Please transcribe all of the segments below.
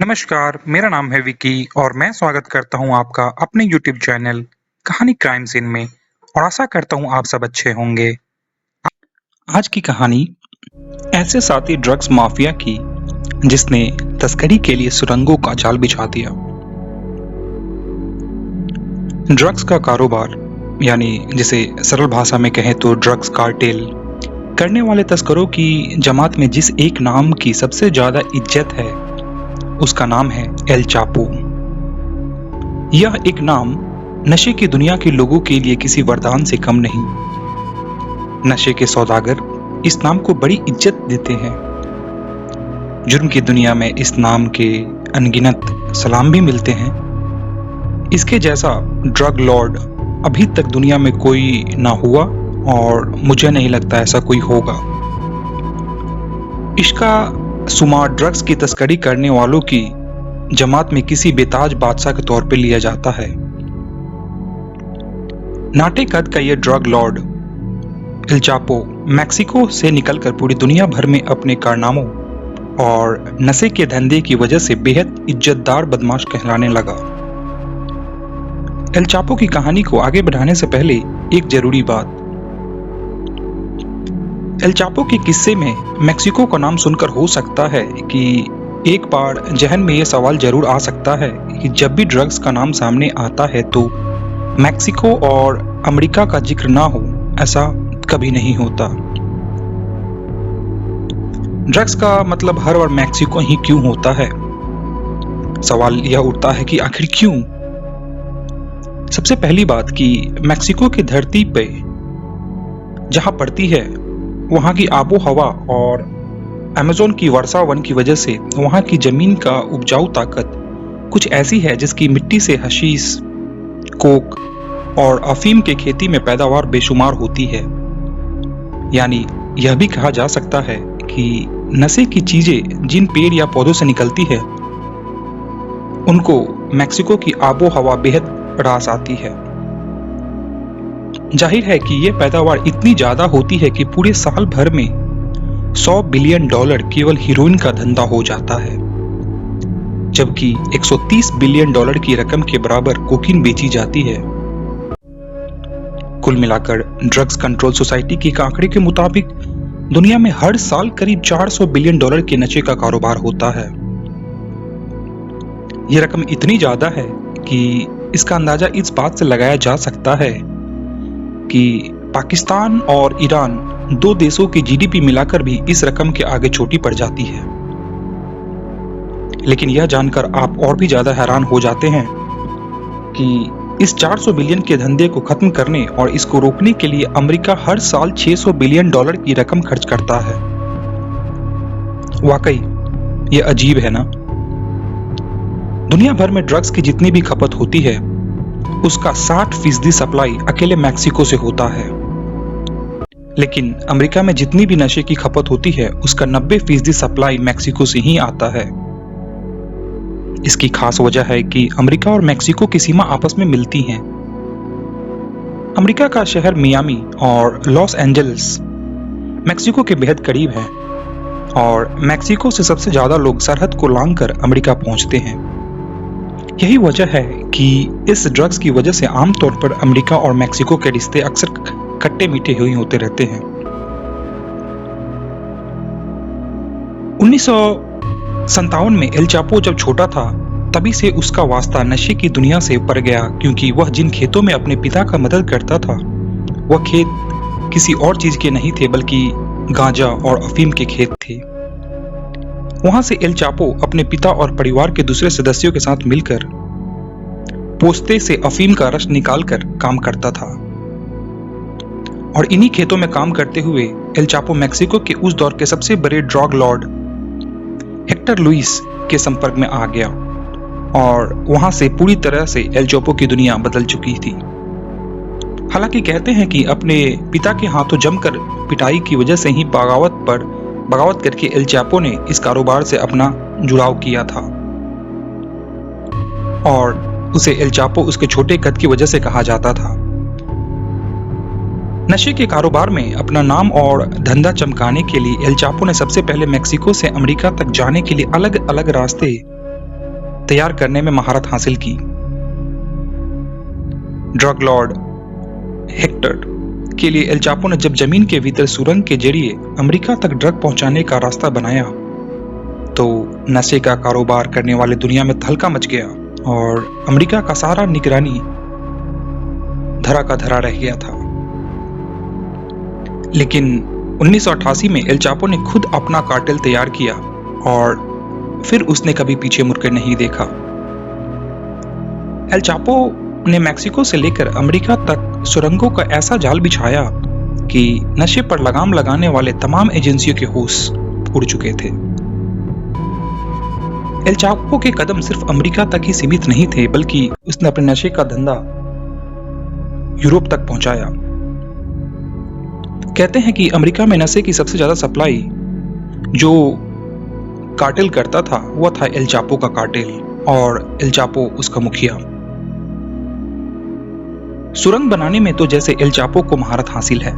नमस्कार, मेरा नाम है विकी और मैं स्वागत करता हूँ आपका अपने यूट्यूब चैनल कहानी क्राइम सीन में और आशा करता हूँ आप सब अच्छे होंगे। आज की कहानी ऐसे साथी ड्रग्स माफिया की जिसने तस्करी के लिए सुरंगों का जाल बिछा दिया। ड्रग्स का कारोबार यानी जिसे सरल भाषा में कहें तो ड्रग्स कार्टेल करने वाले तस्करों की जमात में जिस एक नाम की सबसे ज्यादा इज्जत है उसका नाम है एल चापो। यह एक नाम नशे की दुनिया के लोगों के लिए किसी वरदान से कम नहीं। नशे के सौदागर इस नाम को बड़ी इज्जत देते हैं। जुर्म की दुनिया में इस नाम के अनगिनत सलाम भी मिलते हैं। इसके जैसा ड्रग लॉर्ड अभी तक दुनिया में कोई ना हुआ और मुझे नहीं लगता ऐसा कोई होगा। इसका शुमार ड्रग्स की तस्करी करने वालों की जमात में किसी बेताज बादशाह के तौर पर लिया जाता है। नाटे कद का यह drug lord El Chapo Mexico से निकलकर पूरी दुनिया भर में अपने कारनामों और नशे के धंधे की वजह से बेहद इज्जतदार बदमाश कहलाने लगा। एल चापो की कहानी को आगे बढ़ाने से पहले एक जरूरी बात। एल चापो के किस्से में मैक्सिको का नाम सुनकर हो सकता है कि एक बार जहन में यह सवाल जरूर आ सकता है कि जब भी ड्रग्स का नाम सामने आता है तो मैक्सिको और अमेरिका का जिक्र ना हो, ऐसा कभी नहीं होता। ड्रग्स का मतलब हर बार मैक्सिको ही क्यों होता है? सवाल यह उठता है कि आखिर क्यों? सबसे पहली बात कि मैक्सिको की धरती पे जहां पड़ती है वहां की आबो हवा और अमेज़न की वर्षा वन की वजह से वहां की जमीन का उपजाऊ ताकत कुछ ऐसी है जिसकी मिट्टी से हशीश, कोक और अफीम के खेती में पैदावार बेशुमार होती है। यानी यह भी कहा जा सकता है कि नशे की चीजें जिन पेड़ या पौधों से निकलती है उनको मैक्सिको की आबो हवा बेहद रास आती है। जाहिर है कि यह पैदावार इतनी ज्यादा होती है कि पूरे साल भर में $100 बिलियन केवल हीरोइन का धंधा हो जाता है, जबकि $130 बिलियन की रकम के बराबर कोकीन बेची जाती है। कुल मिलाकर ड्रग्स कंट्रोल सोसाइटी के आंकड़े के मुताबिक दुनिया में हर साल करीब $400 बिलियन के नशे का कारोबार होता है। यह रकम इतनी ज्यादा है कि इसका अंदाजा इस बात से लगाया जा सकता है कि पाकिस्तान और ईरान दो देशों की जीडीपी मिलाकर भी इस रकम के आगे छोटी पड़ जाती है। लेकिन यह जानकर आप और भी ज्यादा हैरान हो जाते हैं कि इस $400 बिलियन के धंधे को खत्म करने और इसको रोकने के लिए अमेरिका हर साल $600 बिलियन की रकम खर्च करता है। वाकई यह अजीब है ना? दुनिया भर में ड्रग्स की जितनी भी खपत होती है उसका 60% सप्लाई अकेले मैक्सिको से होता है, लेकिन अमेरिका में जितनी भी नशे की खपत होती है उसका 90% सप्लाई मैक्सिको से ही आता है। इसकी खास वजह है कि अमेरिका और मैक्सिको की सीमा आपस में मिलती हैं। अमेरिका का शहर मियामी और लॉस एंजल्स मैक्सिको के बेहद करीब है और मैक्सिको से सबसे ज्यादा लोग सरहद को लांघकर अमेरिका पहुंचते हैं। यही वजह है कि इस ड्रग्स की वजह से आमतौर पर अमेरिका और मैक्सिको के रिश्ते अक्सर खट्टे मीठे ही होते रहते हैं। 1957 में एल चापो जब छोटा था तभी से उसका वास्ता नशे की दुनिया से पड़ गया, क्योंकि वह जिन खेतों में अपने पिता का मदद करता था वह खेत किसी और चीज के नहीं थे बल्कि गांजा और अफीम के खेत थे। वहां से एल चापो अपने पिता और परिवार के दूसरे सदस्यों के साथ मिलकर पोस्ते से अफीम का रस निकालकर काम करता था और इन्हीं खेतों में काम करते हुए एल चापो मैक्सिको के उस दौर के सबसे बड़े ड्रग लॉर्ड हेक्टर लुइस के संपर्क में आ गया और वहां से पूरी तरह से एल चापो की दुनिया बदल चुकी थी। हालांकि कहते हैं कि अपने पिता के हाथों जमकर पिटाई की वजह से ही बगावत करके एल चापो ने इस कारोबार से अपना जुड़ाव किया था और उसे एल चापो उसके छोटे कद की वजह से कहा जाता था। नशे के कारोबार में अपना नाम और धंधा चमकाने के लिए एल चापो ने सबसे पहले मैक्सिको से अमेरिका तक जाने के लिए अलग अलग रास्ते तैयार करने में महारत हासिल की। ड्रग लॉर्ड हेक्टर के लिए एल चापो ने जब जमीन के भीतर सुरंग के जरिए अमेरिका तक ड्रग पहुंचाने का रास्ता बनाया तो नशे का कारोबार करने वाले दुनिया में तहलका मच गया और अमेरिका का सारा निगरानी धरा का धरा रह गया था। लेकिन 1988 में एल चापो ने खुद अपना कार्टेल तैयार किया और फिर उसने कभी पीछे मुड़कर नहीं देखा। एल चापो ने मैक्सिको से लेकर अमेरिका तक सुरंगों का ऐसा जाल बिछाया कि नशे पर लगाम लगाने वाले तमाम एजेंसियों के होश उड़ चुके थे। एल चापो के कदम सिर्फ अमेरिका तक ही सीमित नहीं थे, बल्कि उसने अपने नशे का धंधा यूरोप तक पहुंचाया। कहते हैं कि अमेरिका में नशे की सबसे ज्यादा सप्लाई जो कार्टेल करता था वह था एल चापो का कार्टेल और एल चापो उसका मुखिया। सुरंग बनाने में तो जैसे एल चापो को महारत हासिल है,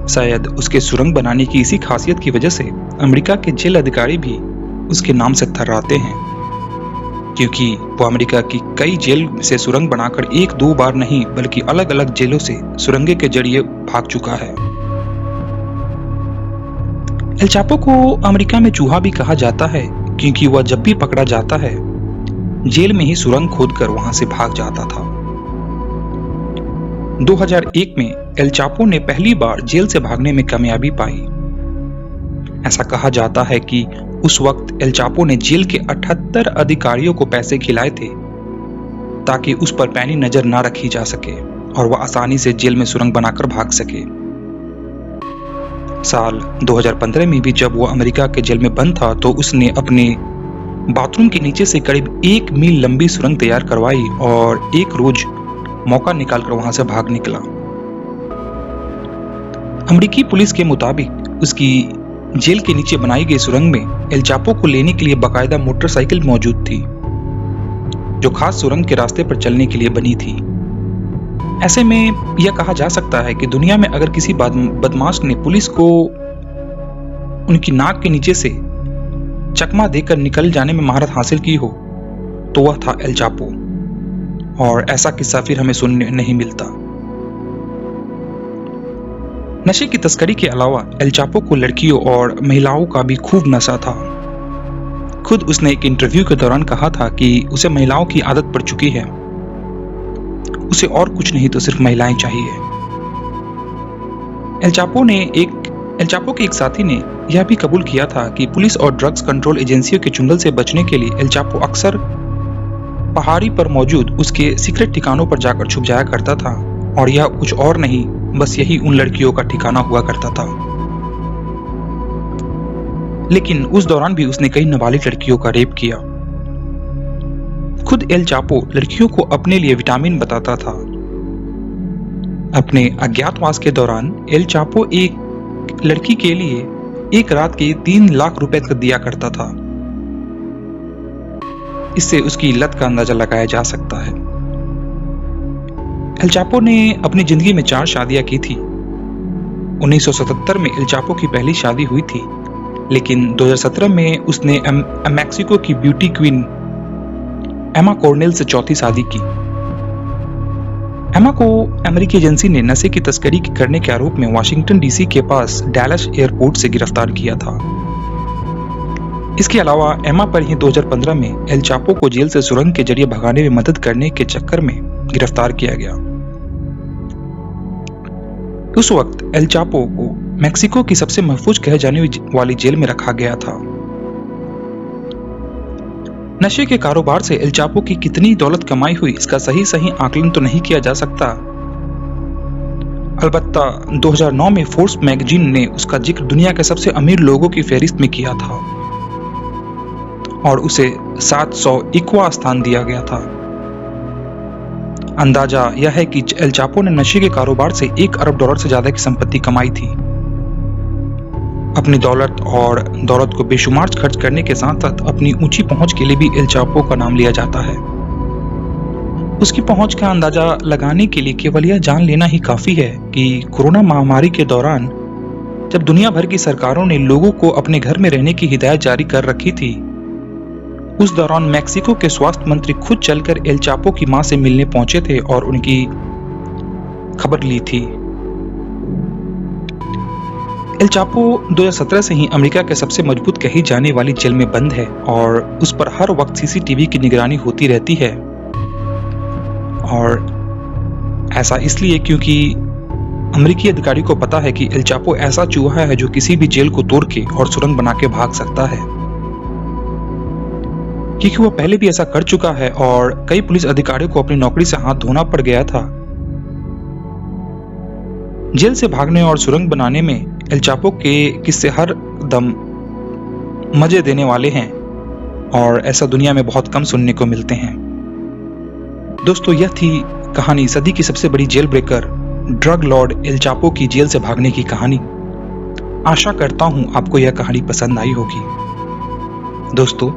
शायद उसके सुरंग बनाने की इसी खासियत की वजह से अमेरिका के जेल अधिकारी भी उसके नाम से थर्राते हैं, क्योंकि वो अमेरिका की कई जेल से सुरंग बनाकर एक दो बार नहीं बल्कि अलग अलग जेलों से सुरंगे के जरिए भाग चुका है। एल चापो को अमेरिका में चूहा भी कहा जाता है, क्योंकि वह जब भी पकड़ा जाता है जेल में ही सुरंग खोदकर वहां से भाग जाता था। 2001 में एल चापो ने पहली बार जेल से भागने में कामयाबी पाई। ऐसा कहा जाता है कि उस वक्त एल चापो ने जेल के 78 अधिकारियों को पैसे खिलाए थे ताकि उस पर पैनी नजर ना रखी जा सके और वह आसानी से जेल में सुरंग बनाकर भाग सके। साल 2015 में भी जब वो अमेरिका के जेल में बंद था तो उसने अपने बाथरूम के नीचे से करीब 1 मील लंबी सुरंग तैयार करवाई और एक रोज मौका निकालकर वहां से भाग निकला। अमेरिकी पुलिस के मुताबिक उसकी जेल के नीचे बनाई गई सुरंग में एल चापो को लेने के लिए बाकायदा मोटरसाइकिल मौजूद थी जो खास सुरंग के रास्ते पर चलने के लिए बनी थी। ऐसे में यह कहा जा सकता है कि दुनिया में अगर किसी बदमाश ने पुलिस को उनकी नाक के नीचे से चकमा देकर निकल जाने में महारत हासिल की हो तो वह था एल चापो, और ऐसा किस्सा फिर हमें सुनने नहीं मिलता। नशे की तस्करी के अलावा एल चापो को लड़कियों और महिलाओं का भी खूब नशा था। खुद उसने एक इंटरव्यू के दौरान कहा था कि उसे महिलाओं की आदत पड़ चुकी है, उसे और कुछ नहीं तो सिर्फ महिलाएं चाहिए। एल चापो के एक साथी ने यह भी कबूल किया था कि पुलिस और ड्रग्स कंट्रोल एजेंसियों के चुंगल से बचने के लिए एल चापो अक्सर पहाड़ी पर मौजूद उसके सीक्रेट ठिकानों पर जाकर छुप जाया करता था, और यह कुछ और नहीं बस यही उन लड़कियों का ठिकाना हुआ करता था। लेकिन उस दौरान भी उसने कई नाबालिग लड़कियों का रेप किया। खुद एल चापो लड़कियों को अपने लिए विटामिन बताता था। अपने अज्ञातवास के दौरान एल चापो एक लड़की के लिए एक रात के 3 लाख रुपए तक दिया करता था। इससे उसकी लत का अंदाजा लगाया जा सकता है। एल चापो ने अपनी जिंदगी में 4 शादियां की थी। 1977 में एल चापो की पहली शादी हुई थी, लेकिन 2017 में उसने मैक्सिको की ब्यूटी क्वीन एमा कॉर्नेल से चौथी शादी की। एमा को अमेरिकी एजेंसी ने नशे की तस्करी करने के आरोप में वाशिंगटन डीसी के पास डैलस एयरपोर्ट से गिरफ्तार किया था। इसके अलावा एमा पर ही 2015 में एल चापो को जेल से सुरंग के जरिए भगाने में मदद करने के चक्कर में गिरफ्तार किया गया। उस वक्त एल चापो को मैक्सिको की सबसे महफूज कहे जाने वाली जेल में रखा गया था। नशे के कारोबार से एल चापो की कितनी दौलत कमाई हुई इसका सही आकलन तो नहीं किया जा सकता। अलबत्ता 2009 में फोर्ब्स मैगजीन ने उसका जिक्र दुनिया के सबसे अमीर लोगों की फहरिस्त में किया था और उसे 701वां स्थान दिया गया था। अंदाजा यह है कि एल चापो ने नशे के कारोबार से $1 अरब से ज्यादा की संपत्ति कमाई थी। अपनी दौलत को बेशुमार खर्च करने के साथ साथ अपनी ऊंची पहुंच के लिए भी एल चापो का नाम लिया जाता है। उसकी पहुंच का अंदाजा लगाने के लिए केवल यह जान लेना ही काफी है कि कोरोना महामारी के दौरान जब दुनिया भर की सरकारों ने लोगों को अपने घर में रहने की हिदायत जारी कर रखी थी, उस दौरान मेक्सिको के स्वास्थ्य मंत्री खुद चलकर एल चापो की मां से मिलने पहुंचे थे और उनकी खबर ली थी। एल चापो 2017 से ही अमेरिका के सबसे मजबूत कही जाने वाली जेल में बंद है और उस पर हर वक्त सीसीटीवी की निगरानी होती रहती है। और ऐसा इसलिए क्योंकि अमेरिकी अधिकारी को पता है कि एल चापो ऐसा चूहा है जो किसी भी जेल को तोड़ के और सुरंग बना के भाग सकता है, क्योंकि वह पहले भी ऐसा कर चुका है और कई पुलिस अधिकारियों को अपनी नौकरी से हाथ धोना पड़ गया था। जेल से भागने और सुरंग बनाने में एल चापो के किस्से हर दम मजे देने वाले हैं और ऐसा दुनिया में बहुत कम सुनने को मिलते हैं। दोस्तों, यह थी कहानी सदी की सबसे बड़ी jail breaker drug lord El Chapo की जेल से भागने की कहानी। आशा करता हूं आपको यह कहानी पसंद आई होगी। दोस्तों,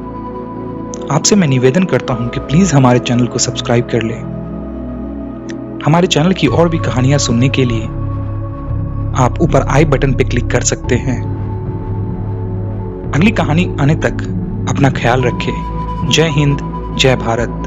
आपसे मैं निवेदन करता हूं कि प्लीज हमारे चैनल को सब्सक्राइब कर लें। हमारे चैनल की और भी कहानियां सुनने के लिए आप ऊपर आई बटन पे क्लिक कर सकते हैं। अगली कहानी आने तक अपना ख्याल रखें। जय हिंद, जय भारत।